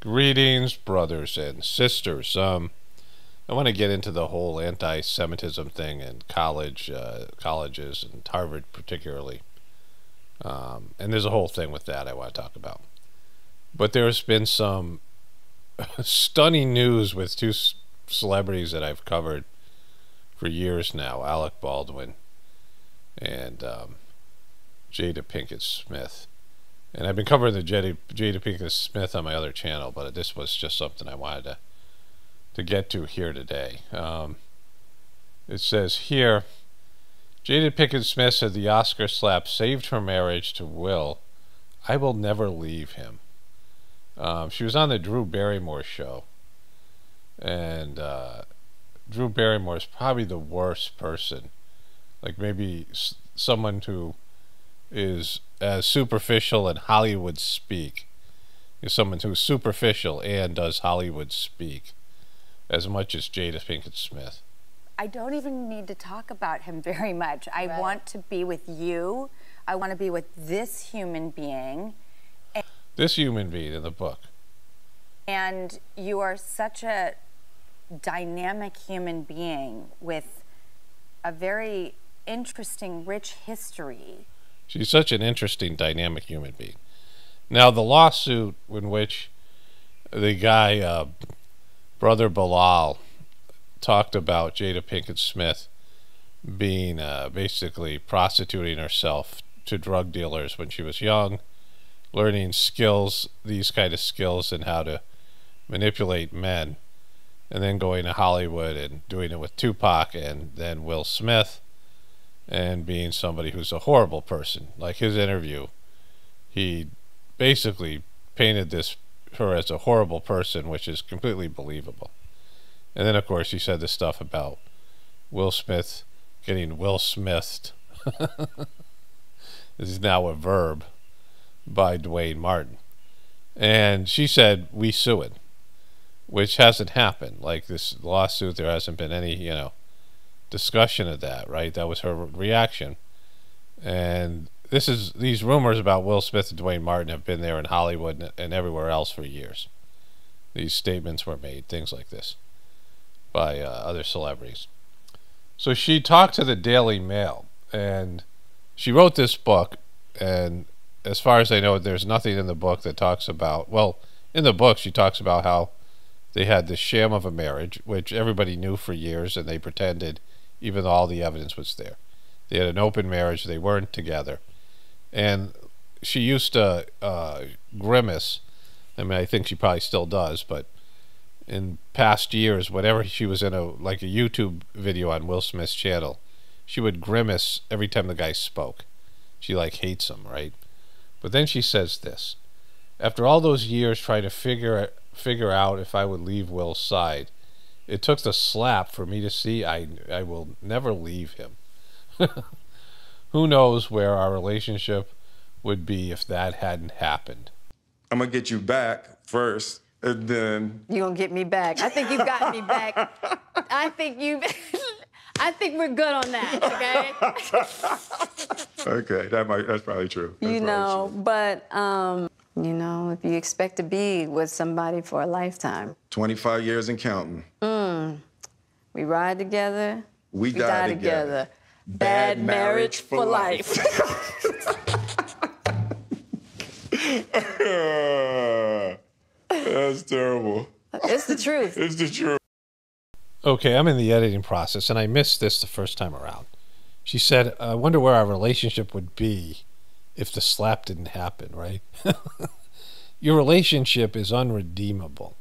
Greetings, brothers and sisters. I want to get into the whole anti-Semitism thing in colleges, and Harvard particularly. And there's a whole thing with that I want to talk about. But there's been some stunning news with two celebrities that I've covered for years now, Alec Baldwin and Jada Pinkett Smith. And I've been covering the Jada Pinkett Smith on my other channel, but this was just something I wanted to get to here today. It says here, Jada Pinkett Smith said the Oscar slap saved her marriage to Will. I will never leave him. She was on the Drew Barrymore show. And Drew Barrymore is probably the worst person. Like maybe someone who is as superficial in Hollywood speak. Is someone who's superficial and does Hollywood speak as much as Jada Pinkett Smith. I don't even need to talk about him very much. I want to be with you. I want to be with this human being. This human being in the book. And you are such a dynamic human being with a very interesting, rich history. She's such an interesting, dynamic human being. Now, the lawsuit in which the guy, Brother Bilal, talked about Jada Pinkett Smith being basically prostituting herself to drug dealers when she was young, learning skills, these kind of skills, and how to manipulate men, and then going to Hollywood and doing it with Tupac and then Will Smith, and being somebody who's a horrible person. Like his interview, he basically painted her as a horrible person, which is completely believable. And then, of course, he said this stuff about Will Smith getting Will Smithed. This is now a verb by Dwayne Martin. And she said, we sue it, which hasn't happened. Like this lawsuit, there hasn't been any, discussion of that, right? That was her reaction. And these rumors about Will Smith and Dwayne Martin have been there in Hollywood and everywhere else for years. These statements were made, things like this, by other celebrities. So she talked to the Daily Mail, and she wrote this book, and as far as I know, there's nothing in the book that talks about, well, in the book she talks about how they had this sham of a marriage, which everybody knew for years, and they pretended even though all the evidence was there. They had an open marriage, they weren't together. And she used to grimace. I mean, I think she probably still does, but in past years, whenever she was in a YouTube video on Will Smith's channel, she would grimace every time the guy spoke. She hates him, right? But then she says this: after all those years trying to figure out if I would leave Will's side, it took the slap for me to see I will never leave him. Who knows where our relationship would be if that hadn't happened. I'm gonna get you back first, and then You gonna get me back? I think you got me back. I think we're good on that. Okay. okay, that's probably true. But if you expect to be with somebody for a lifetime, 25 years and counting. We ride together. We die together. Bad marriage for life. That's terrible. It's the truth. It's the truth. Okay, I'm in the editing process, and I missed this the first time around. She said, I wonder where our relationship would be if the slap didn't happen, right? Your relationship is unredeemable.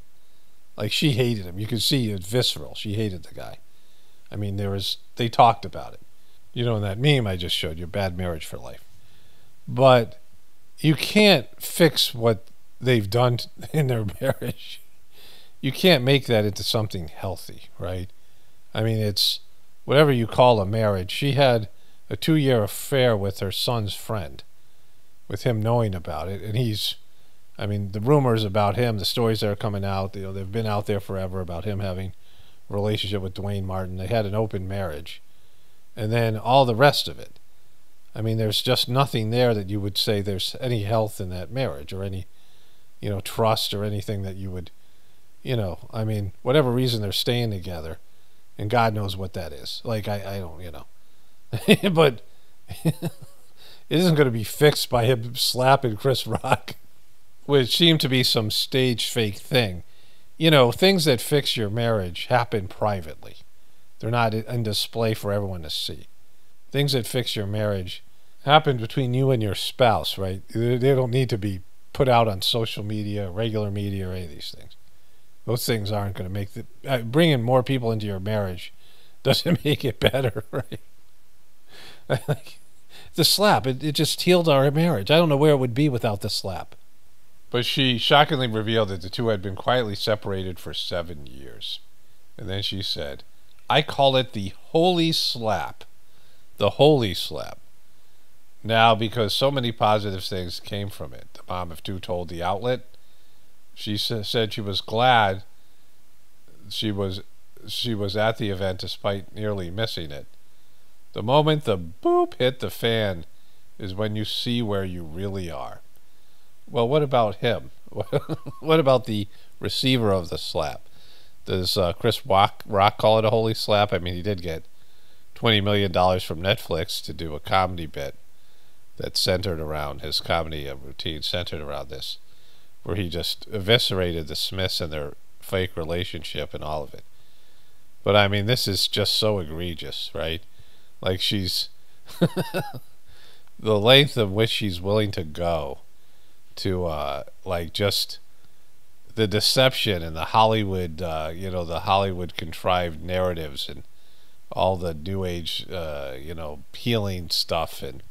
Like, she hated him. You could see it's visceral. She hated the guy. I mean, they talked about it. In that meme I just showed you, bad marriage for life. But you can't fix what they've done in their marriage. You can't make that into something healthy, right? I mean, it's whatever you call a marriage. She had a 2-year affair with her son's friend, with him knowing about it. And the rumors about him, the stories that are coming out, they've been out there forever about him having a relationship with Dwayne Martin. They had an open marriage. And then all the rest of it. I mean, there's just nothing there that you would say there's any health in that marriage or any trust or anything that you would, I mean, whatever reason they're staying together, and God knows what that is. Like, I don't, but it isn't going to be fixed by him slapping Chris Rock, which seemed to be some stage fake thing. Things that fix your marriage happen privately. They're not in display for everyone to see. Things that fix your marriage happen between you and your spouse, right? They don't need to be put out on social media, regular media, or any of these things. Those things aren't going to make bringing more people into your marriage doesn't make it better, right? Like, the slap, it just healed our marriage. I don't know where it would be without the slap. But she shockingly revealed that the two had been quietly separated for 7 years. And then she said, I call it the holy slap. The holy slap. Now, because so many positive things came from it, the mom of two told the outlet, she said she was glad she was at the event despite nearly missing it. The moment the boop hit the fan is when you see where you really are. Well, what about him? What about the receiver of the slap? Does Chris Rock call it a holy slap? I mean, he did get $20 million from Netflix to do a comedy bit that centered around his comedy routine, centered around this, where he just eviscerated the Smiths and their fake relationship and all of it. But I mean, this is just so egregious, right? Like, she's the length of which she's willing to go to like, just the deception and the Hollywood the Hollywood contrived narratives and all the new age healing stuff and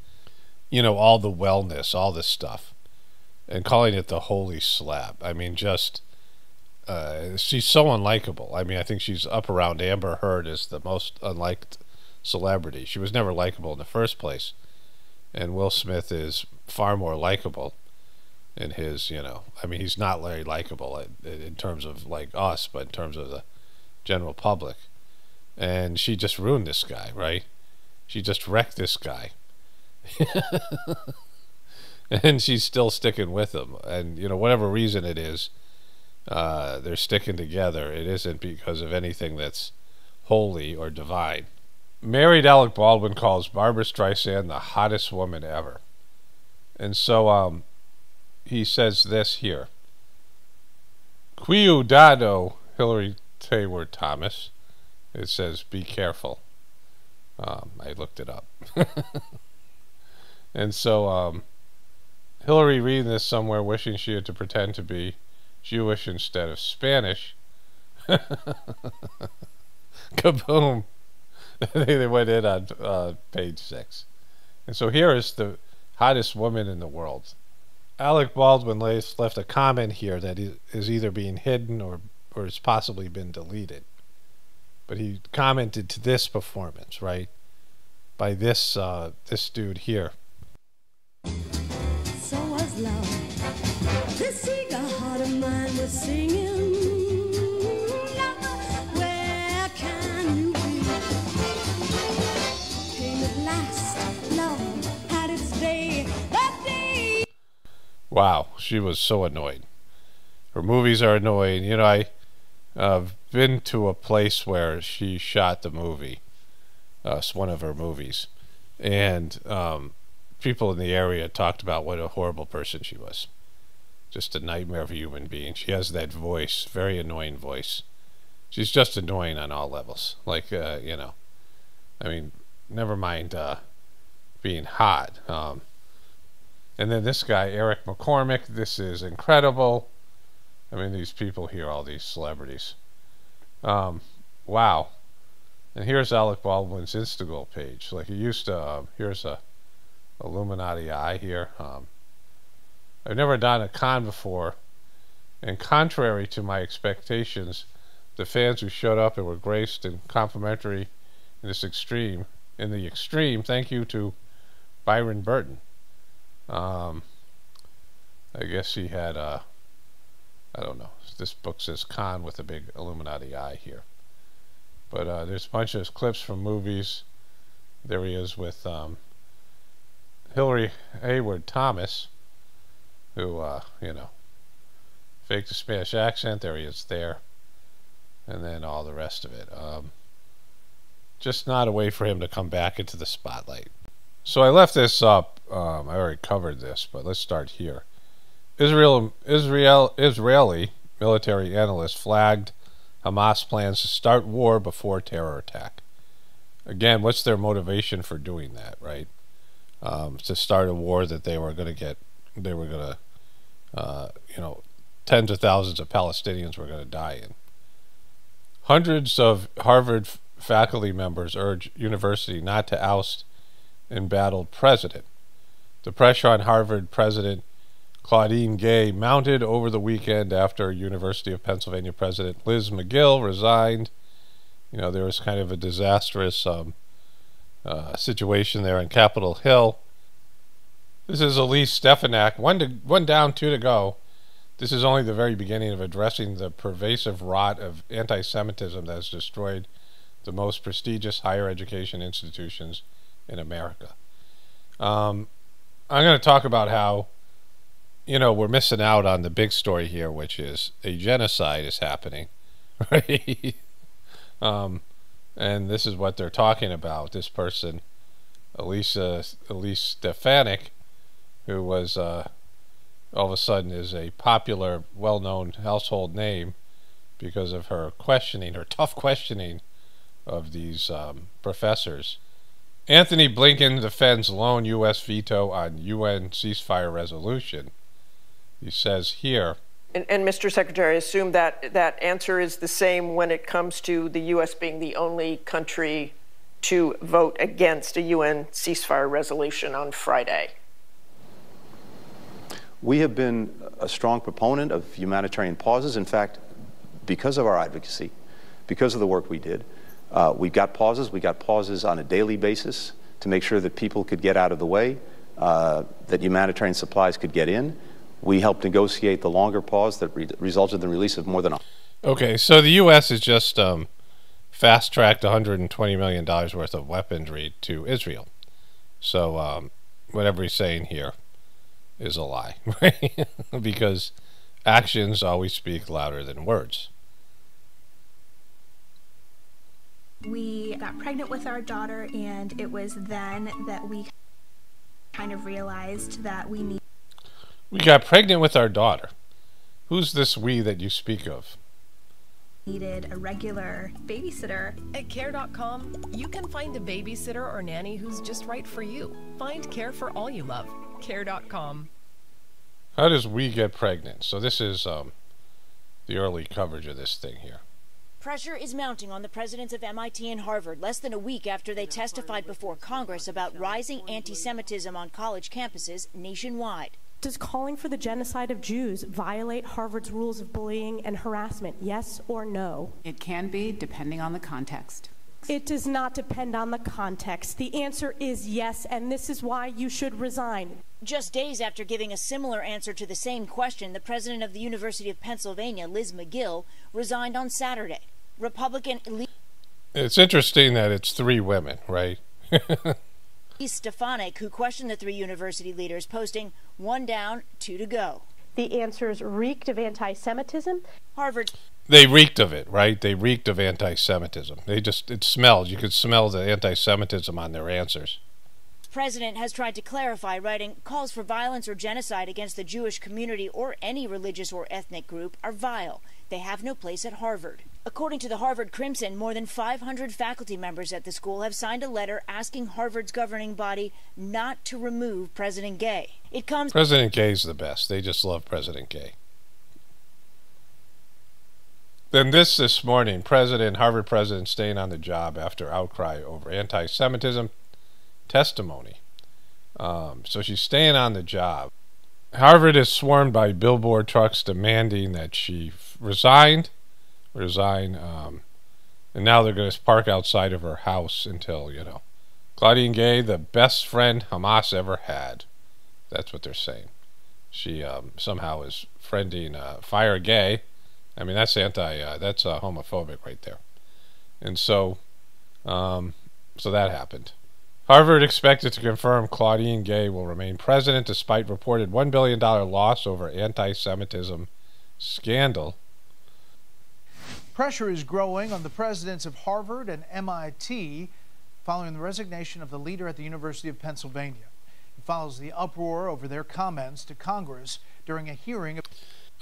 all the wellness, all this stuff, and calling it the holy slap. I mean, just she's so unlikable. I mean, I think she's up around Amber Heard as the most unliked celebrity. She was never likable in the first place, and Will Smith is far more likable in his, I mean, he's not very likable in terms of like us, but in terms of the general public. And she just ruined this guy, right? She just wrecked this guy. And she's still sticking with him. And, whatever reason it is, they're sticking together. It isn't because of anything that's holy or divine. Married Alec Baldwin calls Babara Streisand the hottest woman ever. And so, he says this here. Cuidado, Hillary Tayward Thomas. It says, be careful. I looked it up. And so, Hillary reading this somewhere, wishing she had to pretend to be Jewish instead of Spanish. Kaboom. They went in on page 6. And so here is the hottest woman in the world. Alec Baldwin left a comment here that is either being hidden or has possibly been deleted. But he commented to this performance, right? By this dude here. So was love. This eager heart of mine was singing. Where can you be? Came at last, love had its day. That day. Wow, she was so annoyed. Her movies are annoying. I've been to a place where she shot the movie. It's one of her movies. And people in the area talked about what a horrible person she was. Just a nightmare of a human being. She has that voice, very annoying voice. She's just annoying on all levels. Like, I mean, never mind being hot. And then this guy, Eric McCormick, this is incredible. I mean, these people here, all these celebrities. Wow. And here's Alec Baldwin's Instagram page. Like, he used to, here's a Illuminati eye here. I've never done a con before, and contrary to my expectations, the fans who showed up and were graced and complimentary in the extreme, thank you to Byron Burton. I guess he had I don't know. This book says con with a big Illuminati eye here. But there's a bunch of clips from movies. There he is with Hillary Hayward Thomas, who, Fake the Spanish accent. There he is there. And then all the rest of it. Just not a way for him to come back into the spotlight. So I left this up. I already covered this, but let's start here. Israeli military analysts flagged Hamas plans to start war before terror attack. Again, what's their motivation for doing that, right? To start a war that they were going to tens of thousands of Palestinians were going to die in. Hundreds of Harvard faculty members urge university not to oust embattled president. The pressure on Harvard President Claudine Gay mounted over the weekend after University of Pennsylvania President Liz McGill resigned. You know, there was kind of a disastrous situation there on Capitol Hill. This is Elise Stefanik. One down, two to go. This is only the very beginning of addressing the pervasive rot of anti-Semitism that has destroyed the most prestigious higher education institutions in America. I'm going to talk about how, you know, we're missing out on the big story here, which is a genocide is happening, right? And this is what they're talking about. This person, Elise Stefanik, who was all of a sudden is a popular, well-known household name because of her questioning, her tough questioning of these professors. Anthony Blinken defends lone U.S. veto on UN ceasefire resolution. He says here... And Mr. Secretary, I assume that that answer is the same when it comes to the U.S. being the only country to vote against a UN ceasefire resolution on Friday. We have been a strong proponent of humanitarian pauses. In fact, because of our advocacy, because of the work we did, we got pauses. We got pauses on a daily basis to make sure that people could get out of the way, that humanitarian supplies could get in. We helped negotiate the longer pause that resulted in the release of more than... Okay, so the U.S. has just fast-tracked $120 million worth of weaponry to Israel. So whatever he's saying here is a lie, right? Because actions always speak louder than words. We got pregnant with our daughter, and it was then that we kind of realized that we got pregnant with our daughter. Who's this we that you speak of? Needed a regular babysitter. At Care.com, you can find a babysitter or nanny who's just right for you. Find care for all you love. Care.com. How does we get pregnant? So this is the early coverage of this thing here. Pressure is mounting on the presidents of MIT and Harvard less than a week after they testified before Congress about rising anti-Semitism on college campuses nationwide. Does calling for the genocide of Jews violate Harvard's rules of bullying and harassment? Yes or no? It can be, depending on the context. It does not depend on the context. The answer is yes, and this is why you should resign. Just days after giving a similar answer to the same question, the president of the University of Pennsylvania, Liz McGill, resigned on Saturday. Republican... It's interesting that it's three women, right? Stefanik, who questioned the three university leaders, posting, "One down, two to go." The answers reeked of anti-Semitism. Harvard. They reeked of it, right? They reeked of anti-Semitism. It smelled. You could smell the anti-Semitism on their answers. The president has tried to clarify, writing, "Calls for violence or genocide against the Jewish community or any religious or ethnic group are vile. They have no place at Harvard." According to the Harvard Crimson, more than 500 faculty members at the school have signed a letter asking Harvard's governing body not to remove President Gay. President Gay's the best. They just love President Gay. Then this morning, Harvard president staying on the job after outcry over anti-Semitism testimony. So she's staying on the job. Harvard is swarmed by billboard trucks demanding that she resign, and now they're going to park outside of her house until, Claudine Gay, the best friend Hamas ever had. That's what they're saying. She somehow is friending Fire Gay. I mean, that's that's homophobic right there. And so that happened. Harvard expected to confirm Claudine Gay will remain president despite reported $1 billion loss over anti-Semitism Scandal. Pressure is growing on the presidents of Harvard and MIT following the resignation of the leader at the University of Pennsylvania. It follows the uproar over their comments to Congress during a hearing.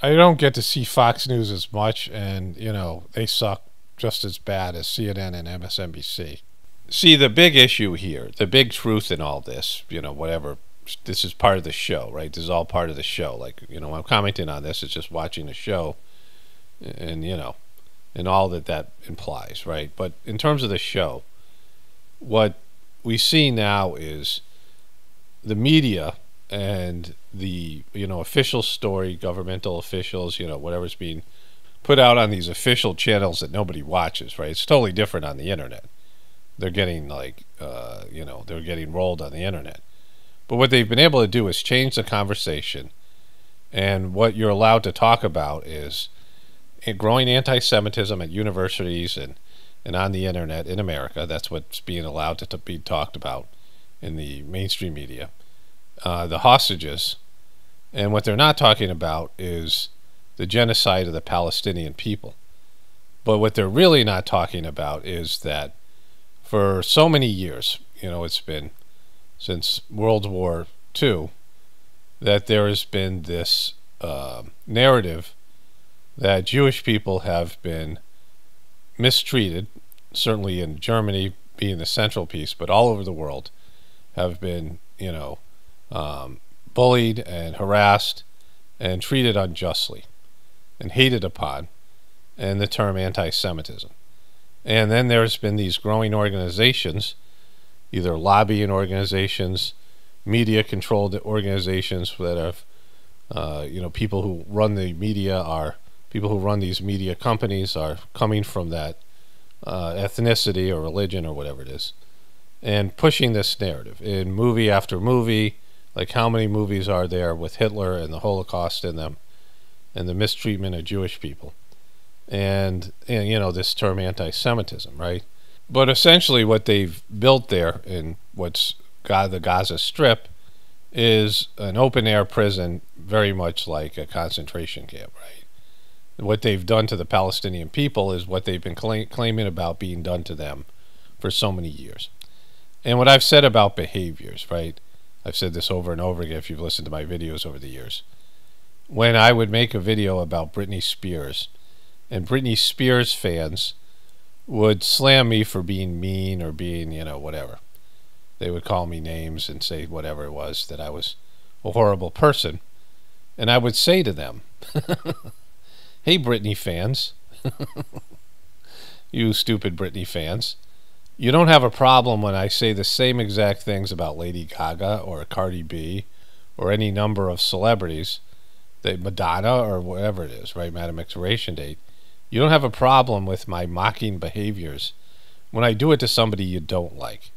I don't get to see Fox News as much, and, you know, they suck just as bad as CNN and MSNBC. See, the big issue here, the big truth in all this, you know, whatever, this is part of the show, right? This is all part of the show. Like, you know, when I'm commenting on this, it's just watching the show and, you know, and all that implies, right? But in terms of the show, what we see now is the media and the, you know, official story, governmental officials, you know, whatever's being put out on these official channels that nobody watches, right? It's totally different on the internet. They're getting like, you know, they're getting rolled on the internet. But what they've been able to do is change the conversation. And what you're allowed to talk about is growing anti-Semitism at universities and on the internet in America. That's what's being allowed to be talked about in the mainstream media. The hostages. And what they're not talking about is the genocide of the Palestinian people. But what they're really not talking about is that for so many years, you know, it's been since World War II, that there has been this narrative that Jewish people have been mistreated, certainly in Germany being the central piece, but all over the world have been, you know, bullied and harassed and treated unjustly and hated upon, and the term anti-Semitism. And then there's been these growing organizations, either lobbying organizations, media-controlled organizations that have, you know, people who run the media are, people who run these media companies are coming from that ethnicity or religion or whatever it is, and pushing this narrative in movie after movie. Like, how many movies are there with Hitler and the Holocaust in them and the mistreatment of Jewish people? And you know, this term anti-Semitism, right? But essentially what they've built there in what's the Gaza Strip is an open-air prison, very much like a concentration camp, right? And what they've done to the Palestinian people is what they've been claiming about being done to them for so many years. And what I've said about behaviors, right? I've said this over and over again if you've listened to my videos over the years. When I would make a video about Britney Spears, and Britney Spears fans would slam me for being mean or being, you know, whatever. They would call me names and say whatever it was, that I was a horrible person. And I would say to them, hey, Britney fans, you stupid Britney fans, you don't have a problem when I say the same exact things about Lady Gaga or Cardi B or any number of celebrities, that Madonna or whatever it is, right, Madam Expiration Date. You don't have a problem with my mocking behaviors when I do it to somebody you don't like.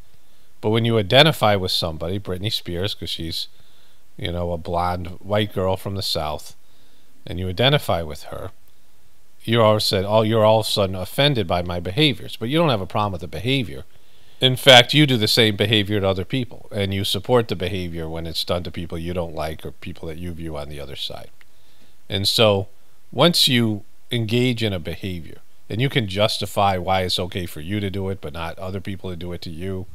But when you identify with somebody, Britney Spears, because she's, you know, a blonde white girl from the South, and you identify with her, you're all of a sudden offended by my behaviors. But you don't have a problem with the behavior. In fact, you do the same behavior to other people, and you support the behavior when it's done to people you don't like or people that you view on the other side. And so once you engage in a behavior, and you can justify why it's okay for you to do it but not other people to do it to you,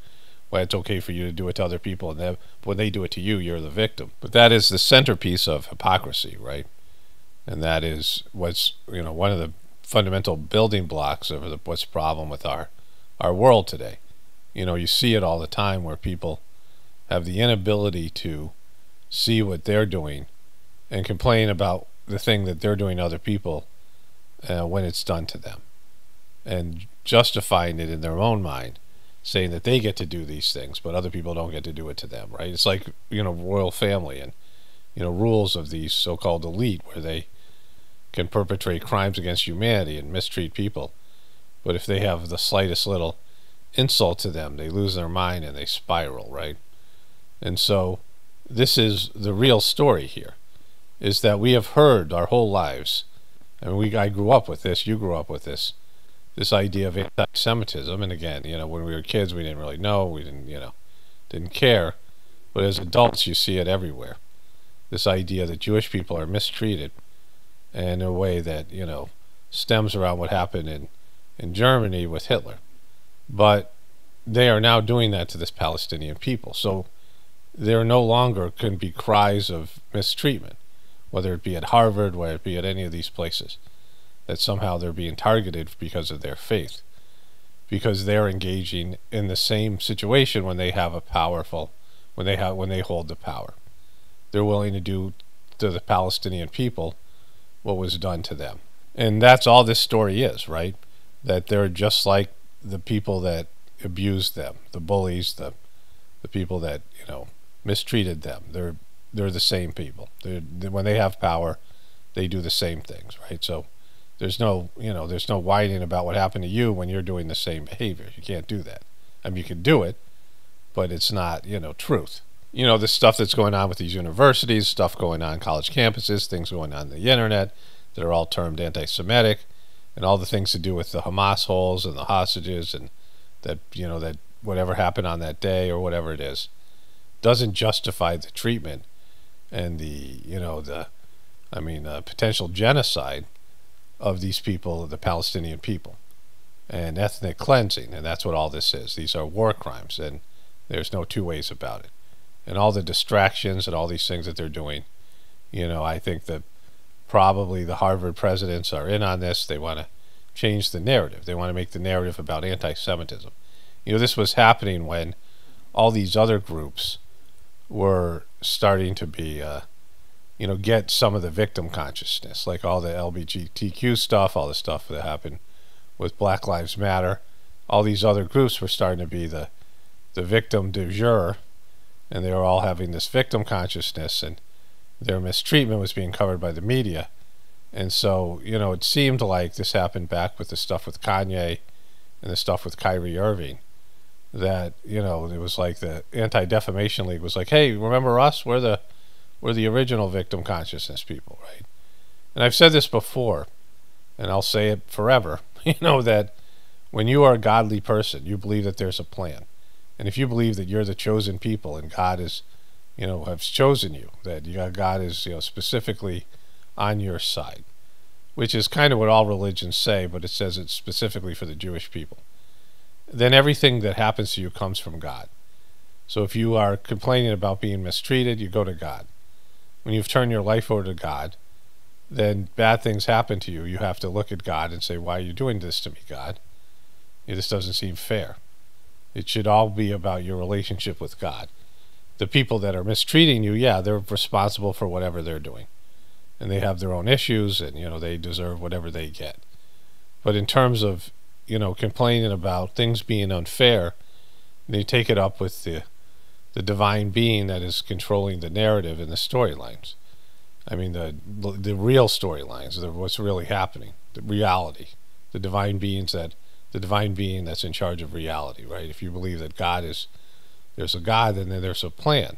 why it's okay for you to do it to other people, and then when they do it to you, you're the victim. But that is the centerpiece of hypocrisy, right? And that is what's, you know, one of the fundamental building blocks of what's the problem with our world today. You know, you see it all the time where people have the inability to see what they're doing and complain about the thing that they're doing to other people when it's done to them, and justifying it in their own mind, saying that they get to do these things but other people don't get to do it to them, right? It's like, you know, royal family and, you know, rules of these so-called elite where they can perpetrate crimes against humanity and mistreat people, but if they have the slightest little insult to them, they lose their mind and they spiral, right? And so this is the real story here, is that we have heard our whole lives, and I grew up with this, you grew up with this idea of anti-Semitism. And again, you know, when we were kids, we didn't really know, we didn't, you know, didn't care. But as adults, you see it everywhere. This idea that Jewish people are mistreated in a way that, stems around what happened in Germany with Hitler. But they are now doing that to this Palestinian people. So there no longer can be cries of mistreatment, whether it be at Harvard, whether it be at any of these places, that somehow they're being targeted because of their faith, because they're engaging in the same situation when they have when they hold the power. They're willing to do to the Palestinian people what was done to them. And that's all this story is, right? That they're just like the people that abused them, the bullies, the people that, mistreated them. They're the same people. When they have power, they do the same things, right? So there's no whining about what happened to you when you're doing the same behavior. You can't do that. I mean, you can do it, but it's not, truth. The stuff that's going on with these universities, stuff going on college campuses, things going on the internet that are all termed anti-Semitic, and all the things to do with the Hamas holes and the hostages, and that, that whatever happened on that day or whatever it is, doesn't justify the treatment and the potential genocide of these people, the Palestinian people, and ethnic cleansing. And that's what all this is. These are war crimes, and there's no two ways about it. And all the distractions and all these things that they're doing, I think that probably the Harvard presidents are in on this. They want to change the narrative. They want to make the narrative about anti-Semitism. This was happening when all these other groups were starting to be, get some of the victim consciousness, like all the LGBTQ stuff, all the stuff that happened with Black Lives Matter. All these other groups were starting to be the victim du jour, and they were all having this victim consciousness, and their mistreatment was being covered by the media. And so, it seemed like this happened back with the stuff with Kanye and the stuff with Kyrie Irving, that, it was like the Anti-Defamation League was like, hey, remember us? We're the original victim consciousness people, right? And I've said this before, and I'll say it forever, that when you are a godly person, you believe that there's a plan. And if you believe that you're the chosen people and God is, has chosen you, that God is, specifically on your side, which is kind of what all religions say, but it says it's specifically for the Jewish people, then everything that happens to you comes from God. So if you are complaining about being mistreated, you go to God. When you've turned your life over to God, then bad things happen to you. You have to look at God and say, why are you doing this to me, God? This doesn't seem fair. It should all be about your relationship with God. The people that are mistreating you, yeah, they're responsible for whatever they're doing. And they have their own issues, and, they deserve whatever they get. But in terms of, complaining about things being unfair, they take it up with the divine being that is controlling the narrative and the storylines. I mean, the real storylines, what's really happening, the reality, the divine being that's in charge of reality, right? If you believe that there's a God, then there's a plan.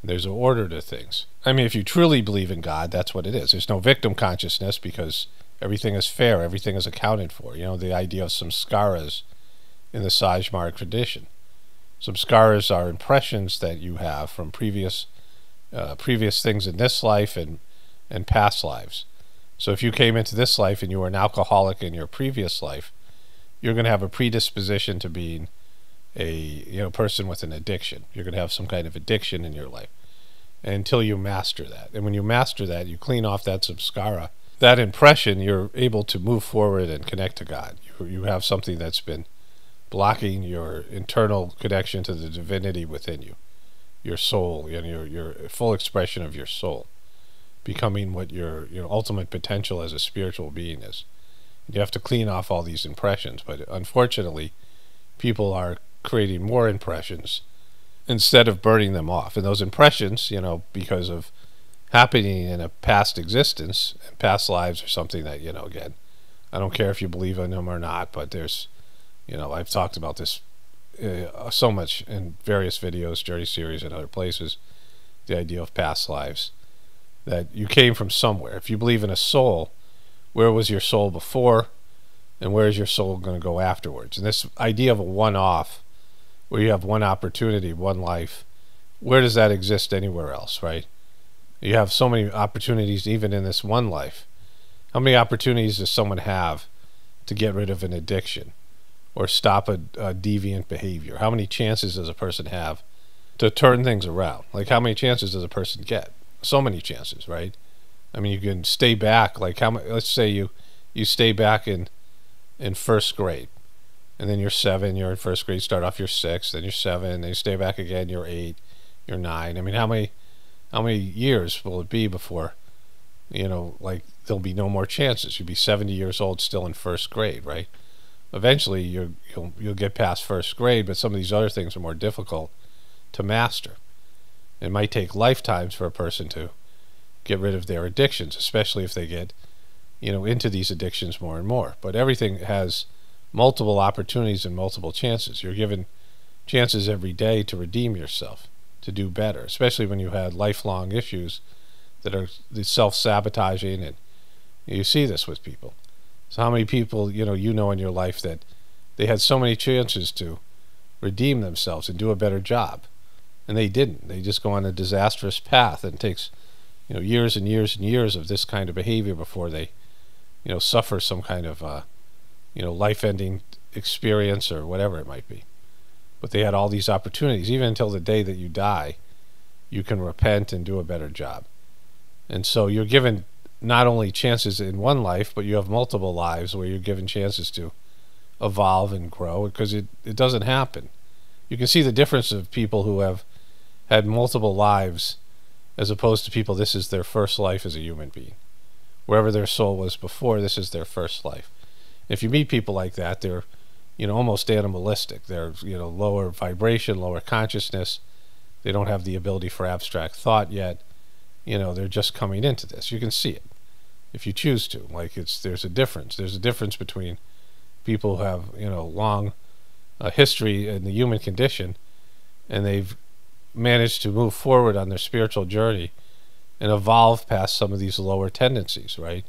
There's an order to things. I mean, if you truly believe in God, that's what it is. There's no victim consciousness because everything is fair, everything is accounted for. The idea of samskaras in the Sajmar tradition. Samskaras are impressions that you have from previous things in this life and past lives. So if you came into this life and you were an alcoholic in your previous life, you're going to have a predisposition to being a person with an addiction. You're going to have some kind of addiction in your life until you master that. And when you master that, you clean off that samskara, that impression, you're able to move forward and connect to God. You have something that's been blocking your internal connection to the divinity within you, your soul, your full expression of your soul, becoming what your ultimate potential as a spiritual being is. You have to clean off all these impressions, but unfortunately, people are creating more impressions instead of burning them off. And those impressions, because of happening in a past existence and past lives or something that, again, I don't care if you believe in them or not, but there's, I've talked about this so much in various videos, Journey series, and other places, the idea of past lives, that you came from somewhere. If you believe in a soul, where was your soul before, and where is your soul going to go afterwards? And this idea of a one-off, where you have one opportunity, one life, where does that exist anywhere else, right? You have so many opportunities even in this one life. How many opportunities does someone have to get rid of an addiction or stop a deviant behavior? How many chances does a person have to turn things around? Like, how many chances does a person get? So many chances, right? I mean, you can stay back. Like, let's say you stay back in first grade, and then you're 7, you're in first grade, start off, you're 6, then you're 7, then you stay back again, you're 8, you're 9. I mean, how many years will it be before, like, there'll be no more chances? You'll be 70 years old still in first grade, right? Eventually you'll get past first grade, but some of these other things are more difficult to master. It might take lifetimes for a person to get rid of their addictions, especially if they get into these addictions more and more. But everything has multiple opportunities and multiple chances. You're given chances every day to redeem yourself, to do better, especially when you had lifelong issues that are self-sabotaging, and you see this with people. So how many people in your life that they had so many chances to redeem themselves and do a better job, and they didn't. They just go on a disastrous path, and it takes years and years and years of this kind of behavior before they suffer some kind of life-ending experience or whatever it might be. But they had all these opportunities. Even until the day that you die, you can repent and do a better job. And so you're given not only chances in one life, but you have multiple lives where you're given chances to evolve and grow, because it doesn't happen. You can see the difference of people who have had multiple lives as opposed to people, this is their first life as a human being. Wherever their soul was before, this is their first life. If you meet people like that, they're almost animalistic. They're lower vibration, lower consciousness. They don't have the ability for abstract thought yet. They're just coming into this. You can see it if you choose to. Like, there's a difference. There's a difference between people who have long history in the human condition, and they've managed to move forward on their spiritual journey and evolve past some of these lower tendencies, right?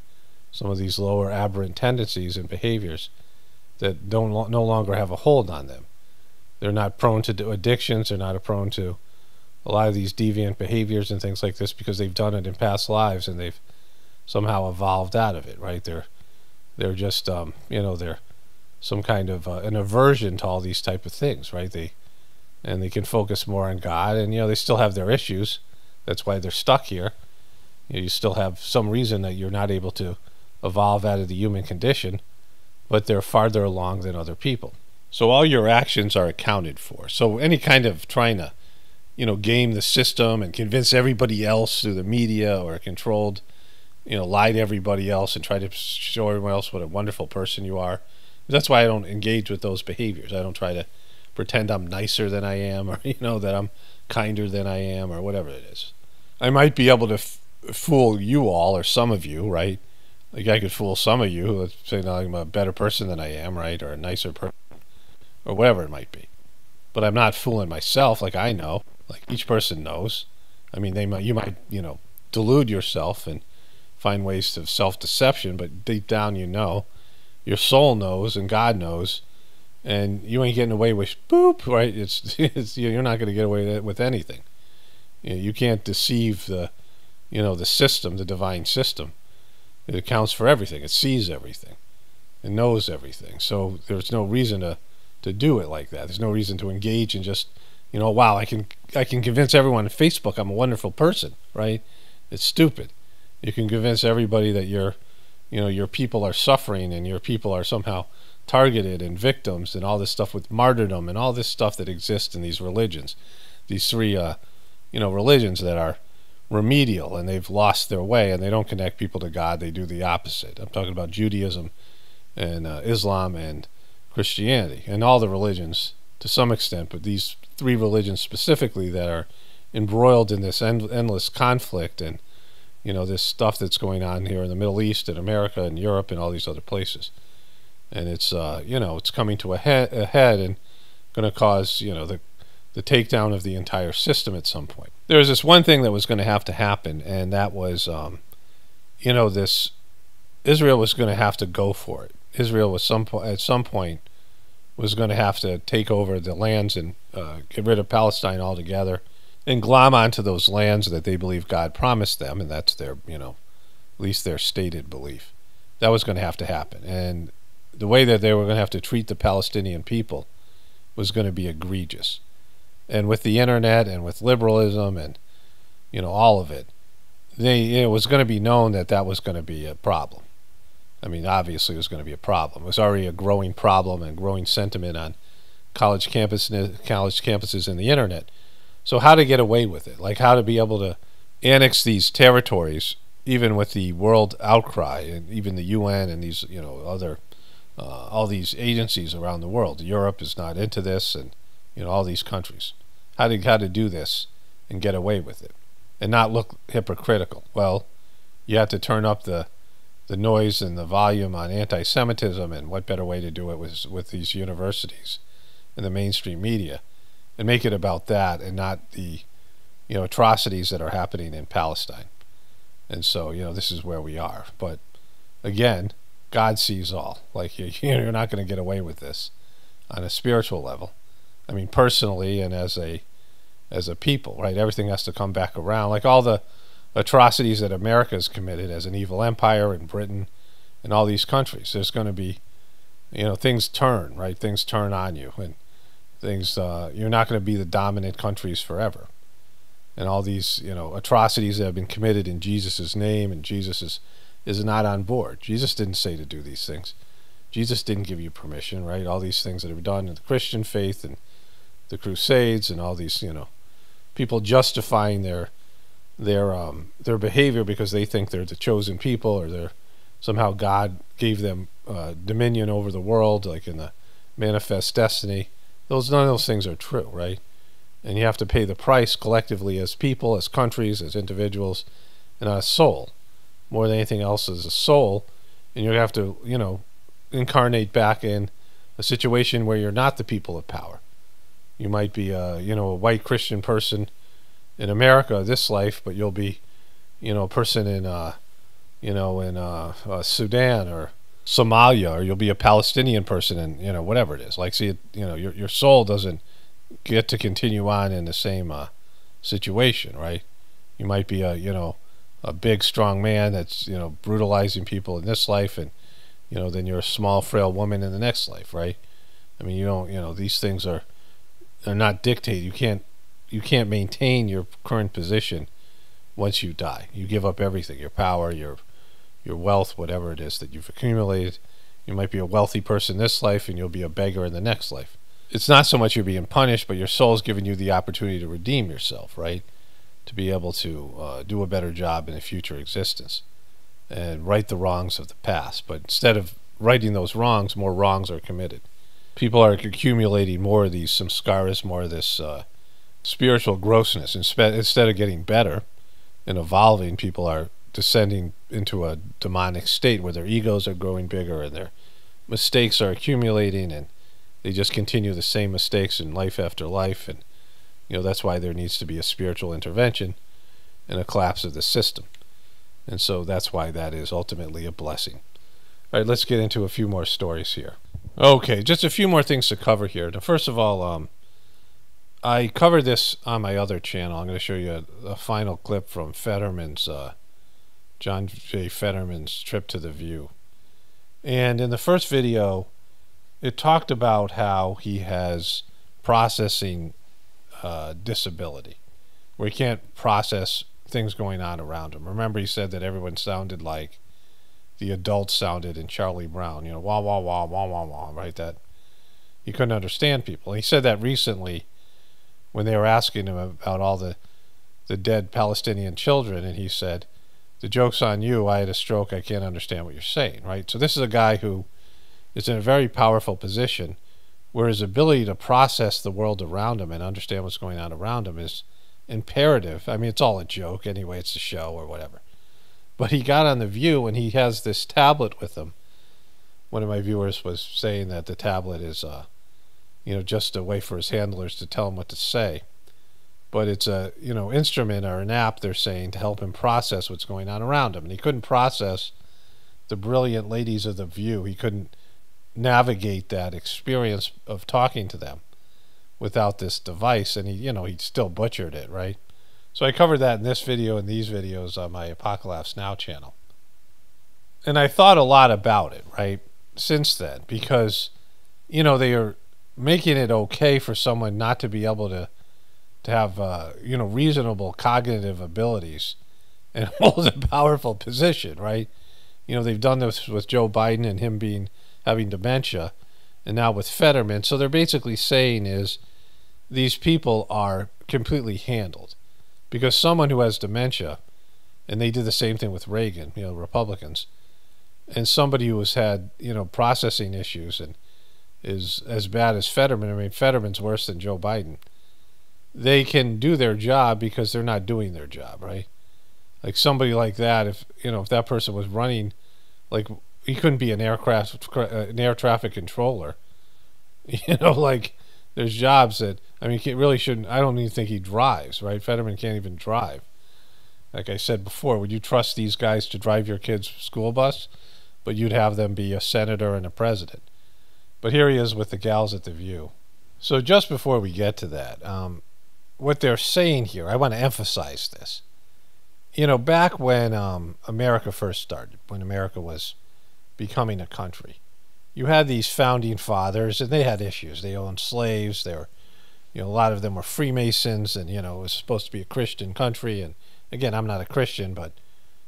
Some of these lower aberrant tendencies and behaviors that no longer have a hold on them. They're not prone to addictions. They're not prone to a lot of these deviant behaviors and things like this because they've done it in past lives and they've somehow evolved out of it, right? They're just they're some kind of an aversion to all these type of things, right? They can focus more on God, and they still have their issues. That's why they're stuck here. You still have some reason that you're not able to evolve out of the human condition, but they're farther along than other people. So all your actions are accounted for. So any kind of trying to game the system and convince everybody else through the media or controlled, lie to everybody else and try to show everyone else what a wonderful person you are. That's why I don't engage with those behaviors. I don't try to pretend I'm nicer than I am, or that I'm kinder than I am, or whatever it is. I might be able to fool you all, or some of you, right? Like, I could fool some of you, let's say I'm a better person than I am, right? Or a nicer person, or whatever it might be. But I'm not fooling myself. Like, I know. Like, each person knows. I mean, you might delude yourself and find ways of self-deception, but deep down your soul knows and God knows, and you ain't getting away with boop, right? You're not going to get away with anything. You can't deceive the system, the divine system. It accounts for everything. It sees everything. It knows everything. So there's no reason to do it like that. There's no reason to engage in just, wow, I can convince everyone on Facebook I'm a wonderful person, right? It's stupid. You can convince everybody that your people are suffering and your people are somehow targeted and victims and all this stuff with martyrdom and all this stuff that exists in these religions. These three, religions that are remedial and they've lost their way and they don't connect people to God. They do the opposite. I'm talking about Judaism and Islam and Christianity and all the religions to some extent, but these three religions specifically that are embroiled in this endless conflict and this stuff that's going on here in the Middle East and America and Europe and all these other places. And it's it's coming to a head and going to cause the takedown of the entire system at some point. There was this one thing that was going to have to happen, and that was this Israel was going to have to go for it. Israel was at some point was going to have to take over the lands and get rid of Palestine altogether and glom onto those lands that they believe God promised them, and that's their at least their stated belief. that was going to have to happen. And the way that they were going to have to treat the Palestinian people was going to be egregious. And with the internet and with liberalism and, you know, all of it, it was going to be known that that was going to be a problem. I mean, obviously it was going to be a problem. It was already a growing problem and growing sentiment on college campuses and the internet. So how to get away with it, like how to be able to annex these territories, even with the world outcry and even the UN and these, you know, other all these agencies around the world. Europe is not into this, and, you know, all these countries. How to do this and get away with it and not look hypocritical. Well, you have to turn up the noise and the volume on anti-Semitism, and what better way to do it was with these universities and the mainstream media, and make it about that and not the, you know, atrocities that are happening in Palestine. And so, you know, this is where we are. But again, God sees all. Like, you're not going to get away with this on a spiritual level. I mean, personally and as a people, right? Everything has to come back around. Like all the atrocities that America has committed as an evil empire, in Britain and all these countries, there's going to be, you know, things turn, right? Things turn on you, and things, you're not going to be the dominant countries forever. And all these, you know, atrocities that have been committed in Jesus' name, and Jesus is not on board. Jesus didn't say to do these things. Jesus didn't give you permission, right? All these things that have been done in the Christian faith and the Crusades and all these, you know, people justifying their behavior because they think they're the chosen people, or they're somehow God gave them dominion over the world, like in the manifest destiny. None of those things are true, right? And you have to pay the price collectively as people, as countries, as individuals, and as soul. More than anything else, as a soul. And you have to, you know, incarnate back in a situation where you're not the people of power. You might be you know, a white Christian person in America this life, but you'll be, you know, a person in you know, in Sudan or Somalia, or you'll be a Palestinian person in, you know, whatever it is. Like, see, you know, your soul doesn't get to continue on in the same situation, right? You might be you know, a big strong man that's, you know, brutalizing people in this life, and, you know, then you're a small frail woman in the next life, right? I mean, you don't, you know, these things are not dictated. You can't maintain your current position once you die. You give up everything, your power, your wealth, whatever it is that you've accumulated. You might be a wealthy person this life, and you'll be a beggar in the next life. It's not so much you're being punished, but your soul's giving you the opportunity to redeem yourself, right? To be able to do a better job in a future existence and right the wrongs of the past. But instead of righting those wrongs, more wrongs are committed. People are accumulating more of these samskaras, more of this spiritual grossness. Instead of getting better and evolving, people are descending into a demonic state where their egos are growing bigger and their mistakes are accumulating, and they just continue the same mistakes in life after life. And, you know, that's why there needs to be a spiritual intervention and a collapse of the system. And so that's why that is ultimately a blessing. All right, let's get into a few more stories here. Okay, just a few more things to cover here. Now, first of all, I covered this on my other channel. I'm going to show you a final clip from Fetterman's, John J. Fetterman's trip to the View. And in the first video, it talked about how he has processing disability, where he can't process things going on around him. Remember, he said that everyone sounded like the adults sounded in Charlie Brown, you know, wah, wah, wah, wah, wah, wah, right? That he couldn't understand people. And he said that recently when they were asking him about all the dead Palestinian children, and he said, the joke's on you, I had a stroke, I can't understand what you're saying, right? So this is a guy who is in a very powerful position where his ability to process the world around him and understand what's going on around him is imperative. I mean, it's all a joke anyway, it's a show or whatever. But he got on The View, and he has this tablet with him. One of my viewers was saying that the tablet is, you know, just a way for his handlers to tell him what to say. But it's a, you know, instrument or an app, they're saying, to help him process what's going on around him. And he couldn't process the brilliant ladies of The View. He couldn't navigate that experience of talking to them without this device, and he, you know, he still butchered it, right? So I covered that in this video and these videos on my Apocalypse Now channel. And I thought a lot about it, right, since then, because, you know, they are making it okay for someone not to be able to have, you know, reasonable cognitive abilities and hold a powerful position, right? You know, they've done this with Joe Biden and him having dementia, and now with Fetterman. So they're basically saying is these people are completely handled because someone who has dementia, and they did the same thing with Reagan, you know, Republicans, and somebody who has had, you know, processing issues and is as bad as Fetterman. I mean, Fetterman's worse than Joe Biden. They can do their job because they're not doing their job, right? Like somebody like that, if, you know, if that person was running, like, he couldn't be an air traffic controller. You know, like, there's jobs that, I mean, he really shouldn't, I don't even think he drives, right? Fetterman can't even drive. Like I said before, would you trust these guys to drive your kid's school bus? But you'd have them be a senator and a president. But here he is with the gals at The View. So just before we get to that, what they're saying here, I want to emphasize this. You know, back when America first started, when America was becoming a country, you had these founding fathers, and they had issues. They owned slaves. They were, you know, a lot of them were Freemasons, and, you know, it was supposed to be a Christian country. And again, I'm not a Christian, but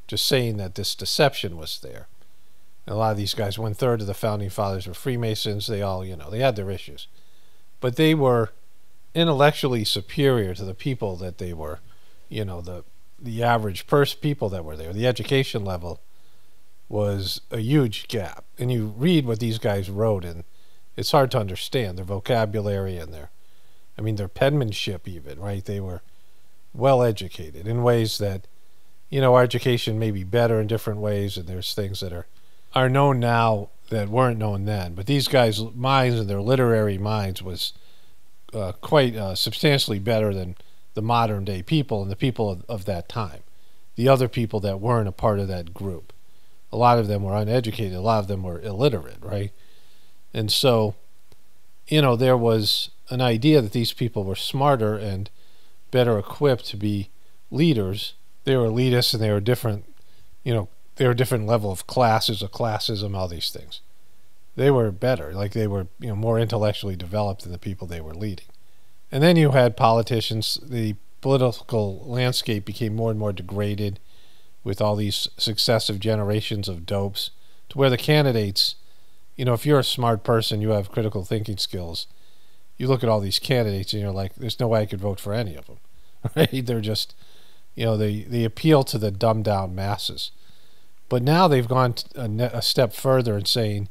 just saying that this deception was there. And a lot of these guys, 1/3 of the founding fathers were Freemasons. They all, you know, they had their issues. But they were intellectually superior to the people that they were, you know, the average people that were there. The education level was a huge gap. And you read what these guys wrote, and it's hard to understand their vocabulary and their penmanship even, right? They were well educated in ways that, you know, our education may be better in different ways, and there's things that are known now that weren't known then. But these guys' minds and their literary minds was quite substantially better than the modern day people and the people of that time. The other people that weren't a part of that group. A lot of them were uneducated. A lot of them were illiterate, right? And so, you know, there was an idea that these people were smarter and better equipped to be leaders. They were elitists, and they were different, you know, they were a different level of classes, of classism, all these things. They were better, like they were, you know, more intellectually developed than the people they were leading. And then you had politicians. The political landscape became more and more degraded with all these successive generations of dopes, to where the candidates, you know, if you're a smart person, you have critical thinking skills, you look at all these candidates and you're like, there's no way I could vote for any of them, right? They're just, you know, they appeal to the dumbed down masses. But now they've gone a step further in saying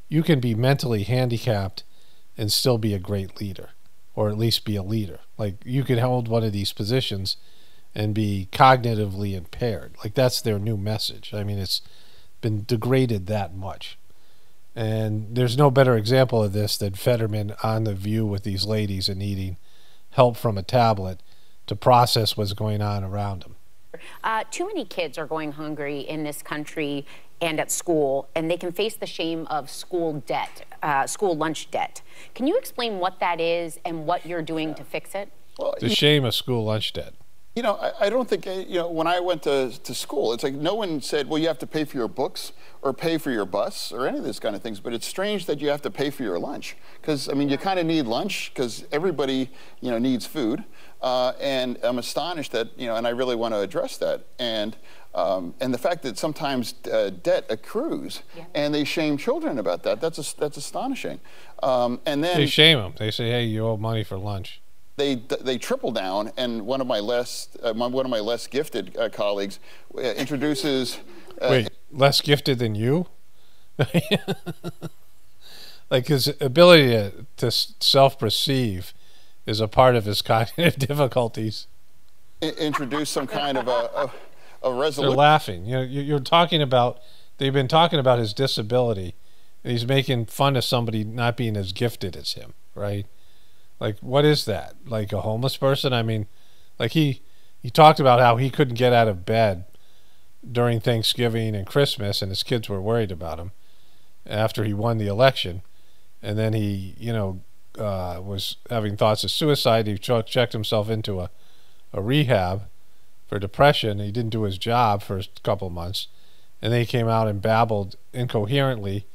you can be mentally handicapped and still be a great leader, or at least be a leader. Like, you could hold one of these positions and be cognitively impaired. Like, that's their new message. I mean, it's been degraded that much. And there's no better example of this than Fetterman on The View with these ladies and needing help from a tablet to process what's going on around them. Too many kids are going hungry in this country and at school, and they can face the shame of school debt, school lunch debt. Can you explain what that is and what you're doing to fix it? Well, the shame of school lunch debt. You know, I don't think, you know, when I went to school, it's like no one said, well, you have to pay for your books or pay for your bus or any of these kind of things. But it's strange that you have to pay for your lunch, because, I mean, you kind of need lunch because everybody, you know, needs food. And I'm astonished that, you know, and I really want to address that. And the fact that sometimes debt accrues, and they shame children about that, that's astonishing. And then they shame them. They say, hey, you owe money for lunch. They triple down, and one of my less gifted colleagues introduces. Wait, less gifted than you? Like, his ability to self-perceive is a part of his cognitive difficulties. Introduce some kind of a resolution. They're laughing. You know, you're talking about. They've been talking about his disability, and he's making fun of somebody not being as gifted as him, right? Like, what is that? Like a homeless person? I mean, like he talked about how he couldn't get out of bed during Thanksgiving and Christmas, and his kids were worried about him after he won the election. And then he, you know, was having thoughts of suicide. He checked himself into a rehab for depression. He didn't do his job for a couple months. and they came out and babbled incoherently,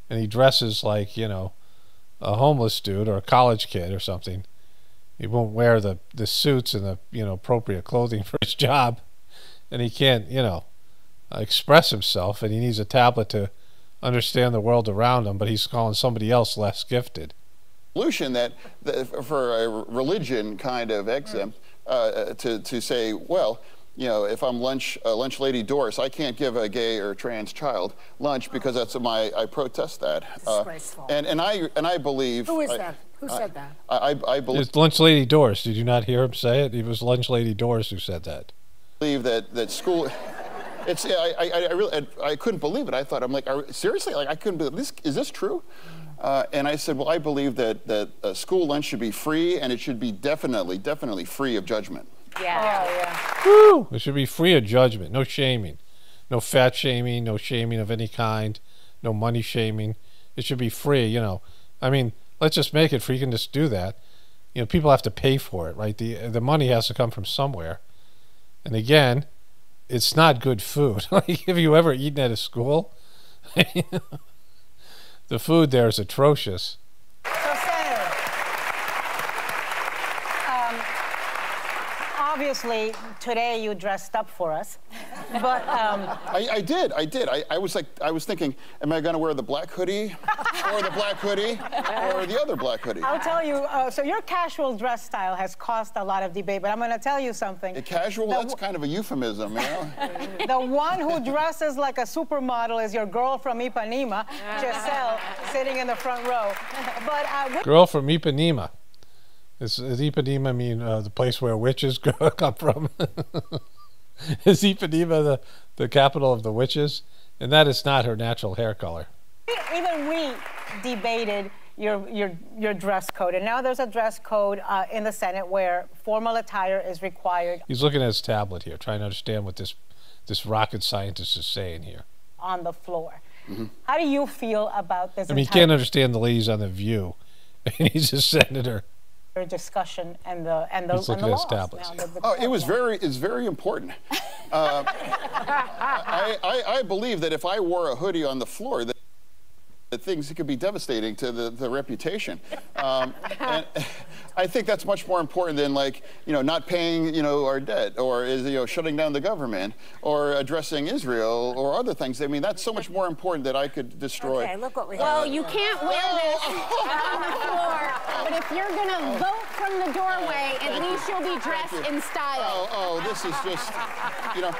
and he dresses like, you know, a homeless dude or a college kid or something. He won't wear the suits and the, you know, appropriate clothing for his job, and he can't, you know, express himself, and he needs a tablet to understand the world around him, but he's calling somebody else less gifted. Solution that for a religion kind of exempt to say, well, you know, if I'm lunch lady Doris, I can't give a gay or trans child lunch because that's I protest that. Disgraceful. And I believe. Who is that? Who said that? I believe. It's Lunch Lady Doris. Did you not hear him say it? It was Lunch Lady Doris who said that. I believe that school. It's I really I couldn't believe it. I thought, I'm like, seriously, like I couldn't believe this. Is this true? And I said, well, I believe that school lunch should be free, and it should be definitely free of judgment. Yeah. Oh, yeah. Woo! It should be free of judgment. No shaming. No fat shaming. No shaming of any kind. No money shaming. It should be free, you know. I mean, let's just make it free. You can just do that. You know, people have to pay for it, right? The money has to come from somewhere. And again, it's not good food. Like, have you ever eaten at a school? The food there is atrocious. So, Senator, obviously, today you dressed up for us, but I did. I was thinking, am I going to wear the black hoodie, or the black hoodie, or the other black hoodie? I'll tell you. So your casual dress style has caused a lot of debate, but I'm going to tell you something. Casual? That's kind of a euphemism, you know. The one who dresses like a supermodel is your girl from Ipanema, Giselle, sitting in the front row. But girl from Ipanema. Does Ipanema mean the place where witches come from? Is Ipanema the capital of the witches? And that is not her natural hair color. Even we debated your dress code, and now there's a dress code in the Senate where formal attire is required. He's looking at his tablet here, trying to understand what this rocket scientist is saying here. On the floor. Mm-hmm. How do you feel about this? I mean, he can't understand the ladies on The View, and he's a senator. Discussion and the He's looking at his tablets. It's very important. I believe that if I wore a hoodie on the floor, that things could be devastating to the reputation. And I think that's much more important than, like, you know, not paying, you know, our debt, or shutting down the government, or addressing Israel, or other things. I mean, that's so much more important that I could destroy. Okay, look what we have. Well, you can't wear this on the floor, but if you're going to vote from the doorway, at least you'll be dressed in style. Oh, this is just, you know,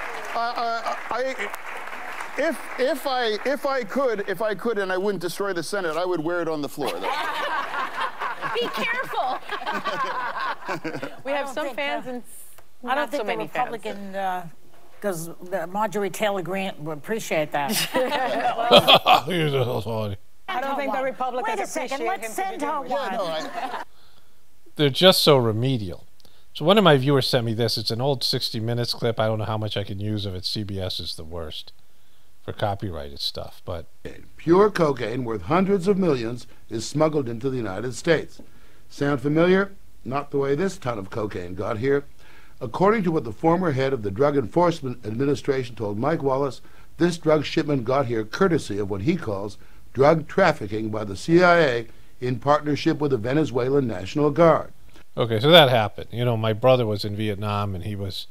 if I could, and I wouldn't destroy the Senate, I would wear it on the floor. Be careful. We have some fans and I don't think so the many Republican, because Marjorie Taylor Greene would appreciate that. I don't think the Republicans appreciate him. Let's send her one. They're just so remedial. So one of my viewers sent me this. It's an old 60 Minutes clip. I don't know how much I can use of it. CBS is the worst for copyrighted stuff, but pure cocaine worth hundreds of millions is smuggled into the United States. Sound familiar? Not the way this ton of cocaine got here. According to what the former head of the Drug Enforcement Administration told Mike Wallace, this drug shipment got here courtesy of what he calls drug trafficking by the CIA in partnership with the Venezuelan National Guard. Okay, so that happened. You know, my brother was in Vietnam, and he was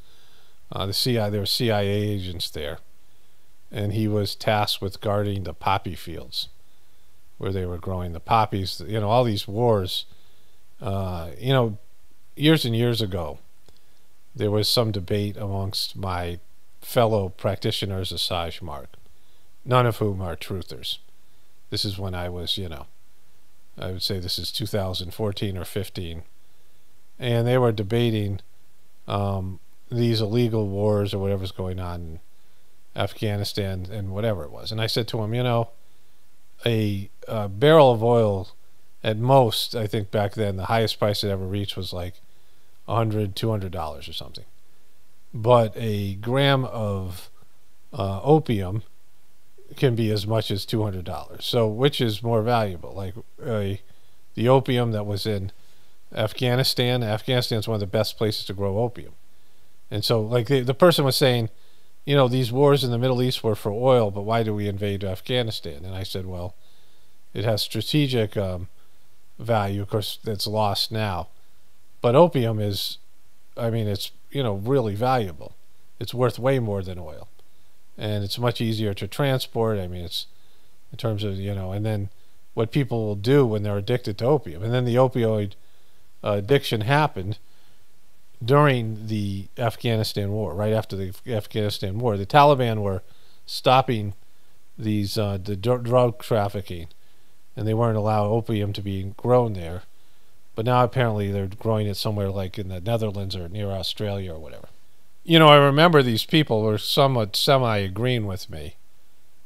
the CIA. There were CIA agents there, and he was tasked with guarding the poppy fields where they were growing the poppies. You know, all these wars. You know, years and years ago, there was some debate amongst my fellow practitioners of Sagemark, none of whom are truthers. This is when I was, you know, I would say this is 2014 or 15, and they were debating these illegal wars or whatever's going on in Afghanistan and whatever it was. And I said to him, you know, a barrel of oil, at most, I think back then, the highest price it ever reached was like $100, $200 or something. But a gram of opium can be as much as $200. So which is more valuable? Like the opium that was in Afghanistan. Afghanistan is one of the best places to grow opium. And so, like, the person was saying, you know, these wars in the Middle East were for oil, but why do we invade Afghanistan? And I said, well, it has strategic value. Of course, that's lost now. But opium is, I mean, it's, you know, really valuable. It's worth way more than oil. And it's much easier to transport. I mean, it's in terms of, you know, and then what people will do when they're addicted to opium. And then the opioid addiction happened during the Afghanistan war, right after the Afghanistan war. The Taliban were stopping these the drug trafficking, and they weren't allowing opium to be grown there. But now apparently they're growing it somewhere like in the Netherlands or near Australia or whatever. You know, I remember these people were somewhat semi-agreeing with me,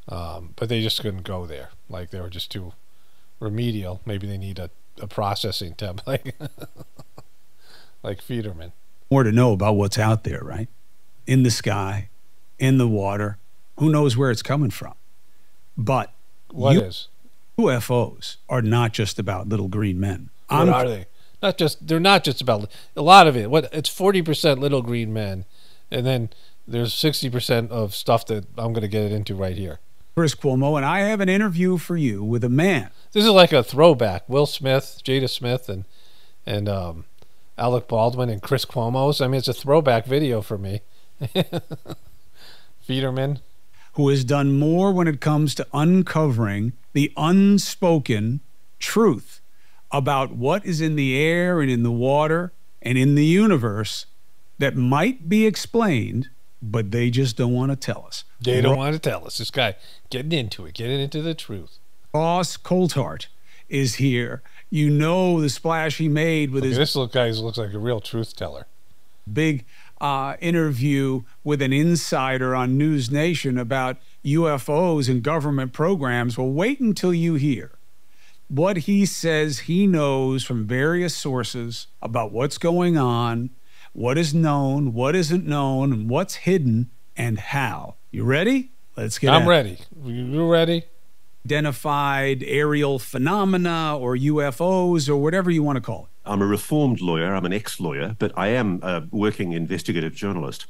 but they just couldn't go there. Like they were just too remedial. Maybe they need a processing template, like Federman. More to know about what's out there, right? In the sky, in the water. Who knows where it's coming from? But what is? UFOs are not just about little green men. What are they? They're not just about a lot of it. It's 40% little green men, and then there's 60% of stuff that I'm going to get into right here. Chris Cuomo, and I have an interview for you with a man. This is like a throwback. Will Smith, Jada Smith, and Alec Baldwin and Chris Cuomo's. I mean, it's a throwback video for me. Federman, who has done more when it comes to uncovering the unspoken truth about what is in the air and in the water and in the universe that might be explained, but they just don't want to tell us. They don't want to tell us. This guy getting into it, getting into the truth. Ross Coulthart is here. You know the splash he made with this little guy looks like a real truth teller. Big interview with an insider on News Nation about UFOs and government programs. Well, wait until you hear what he says he knows from various sources about what's going on, what is known, what isn't known, and what's hidden, and how. You ready? Let's get I'm ready. You ready? Identified aerial phenomena or UFOs or whatever you want to call it. I'm a reformed lawyer. I'm an ex-lawyer, but I am a working investigative journalist.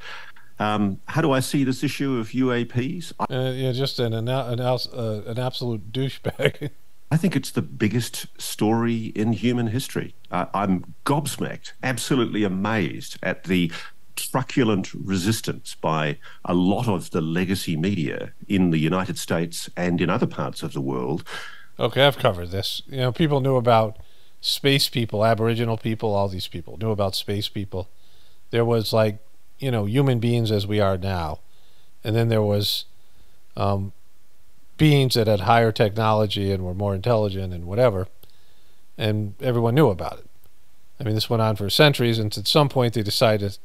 How do I see this issue of UAPs? Yeah, just an absolute douchebag. I think it's the biggest story in human history. I'm gobsmacked, absolutely amazed at the truculent resistance by a lot of the legacy media in the United States and in other parts of the world. Okay, I've covered this. You know, people knew about space people, Aboriginal people, all these people knew about space people. There was like, you know, human beings as we are now. And then there was beings that had higher technology and were more intelligent and whatever, and everyone knew about it. I mean, this went on for centuries, and at some point they decided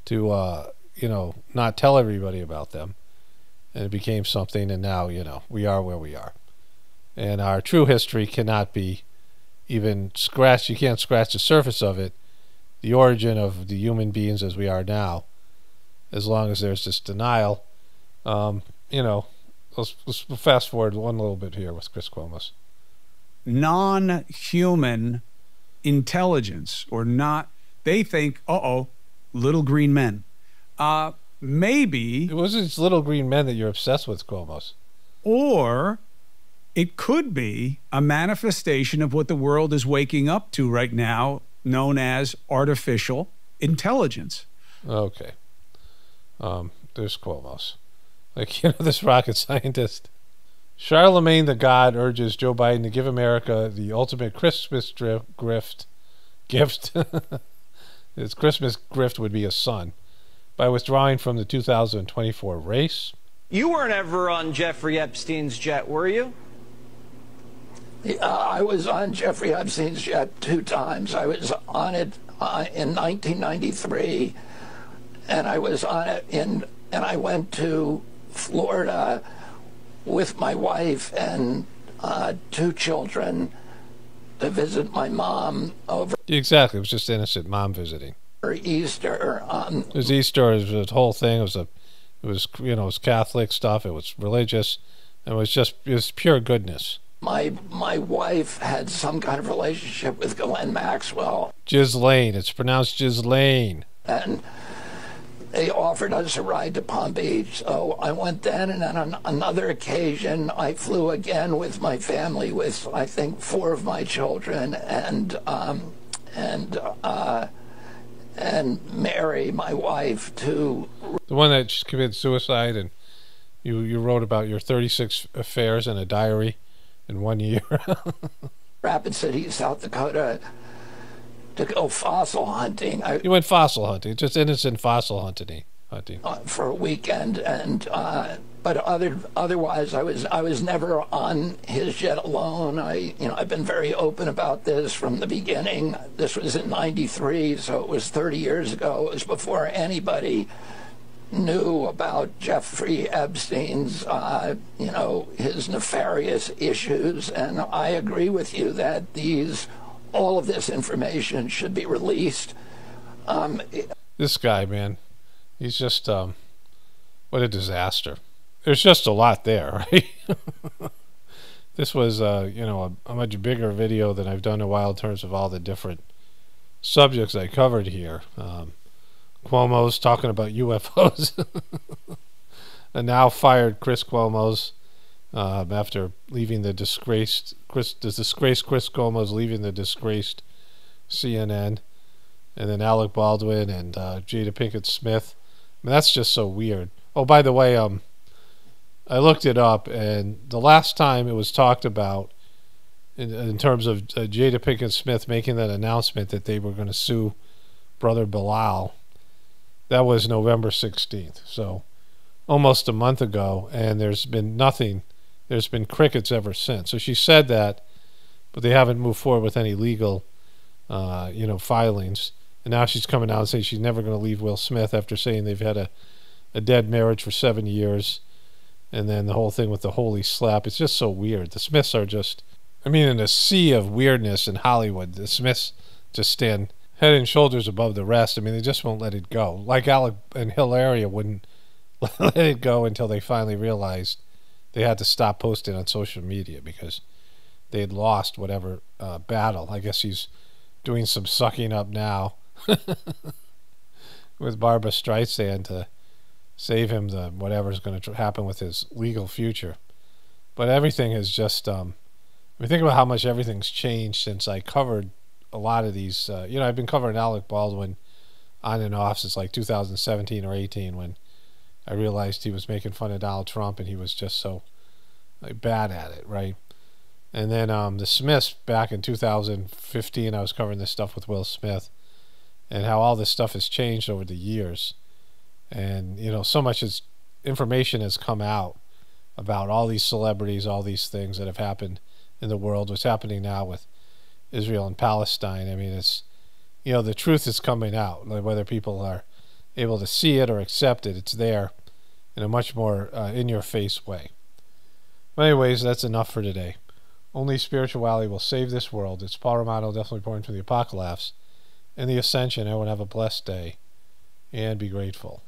to, you know, not tell everybody about them, and it became something, and now, you know, we are where we are. And our true history cannot be even scratched. You can't scratch the surface of it, the origin of the human beings as we are now, as long as there's this denial. You know, let's fast forward one little bit here with Chris Cuomo's. Non-human intelligence, or not, they think, little green men. Maybe it wasn't just little green men that you're obsessed with, Cuomo's. Or it could be a manifestation of what the world is waking up to right now, known as artificial intelligence. Okay. There's Cuomo's. Like, you know, this rocket scientist. Charlemagne the God urges Joe Biden to give America the ultimate Christmas gift. His Christmas gift would be a son, by withdrawing from the 2024 race. You weren't ever on Jeffrey Epstein's jet, were you? I was on Jeffrey Epstein's jet 2 times. I was on it in 1993, and I was on it and I went to Florida with my wife and 2 children to visit my mom over. Exactly, it was just innocent mom visiting. For Easter. It was Easter. It was a whole thing. It was you know, it was Catholic stuff. It was religious. It was pure goodness. My wife had some kind of relationship with Ghislaine Maxwell. Ghislaine. It's pronounced Ghislaine. And they offered us a ride to Palm Beach. So I went then, and then on another occasion, I flew again with my family, with I think 4 of my children, and Mary, my wife, to the one that just committed suicide, and you wrote about your 36 affairs in a diary in 1 year. Rapid City, South Dakota, to go fossil hunting. You went fossil hunting, just innocent fossil hunting. For a weekend, and but otherwise, I was never on his jet alone. I've been very open about this from the beginning. This was in '93, so it was 30 years ago. It was before anybody knew about Jeffrey Epstein's, his nefarious issues. And I agree with you that all of this information should be released. This guy, man, he's just, what a disaster. There's just a lot there, right? This was, a much bigger video than I've done in a while in terms of all the different subjects I covered here. Cuomo's talking about UFOs. A now fired Chris Cuomo's after leaving the disgraced Chris Cuomo's leaving the disgraced CNN, and then Alec Baldwin and Jada Pinkett Smith. I mean, that's just so weird. Oh, by the way, I looked it up, and the last time it was talked about in terms of Jada Pinkett Smith making that announcement that they were going to sue Brother Bilal, that was November 16th, so almost a month ago, and there's been nothing. There's been crickets ever since. So she said that, but they haven't moved forward with any legal, filings. And now she's coming out and saying she's never going to leave Will Smith after saying they've had a dead marriage for 7 years. And then the whole thing with the holy slap. It's just so weird. The Smiths are just, in a sea of weirdness in Hollywood, the Smiths just stand head and shoulders above the rest. They just won't let it go. Like Alec and Hilaria wouldn't let it go until they finally realized they had to stop posting on social media because they had lost whatever battle. I guess he's doing some sucking up now with Babara Streisand to save him the whatever's going to happen with his legal future. But everything is just think about how much everything's changed since I covered a lot of these. I've been covering Alec Baldwin on and off since like 2017 or 18 when I realized he was making fun of Donald Trump and he was just so bad at it, right? And then the Smiths back in 2015, I was covering this stuff with Will Smith and how all this stuff has changed over the years. And, so much information has come out about all these celebrities, all these things that have happened in the world, what's happening now with Israel and Palestine. It's, the truth is coming out, like whether people are able to see it or accept it, it's there in a much more in-your-face way. But anyways, that's enough for today. Only spirituality will save this world. It's Paul Romano, definitely pouring from the Apocalypse and the Ascension. Everyone have a blessed day and be grateful.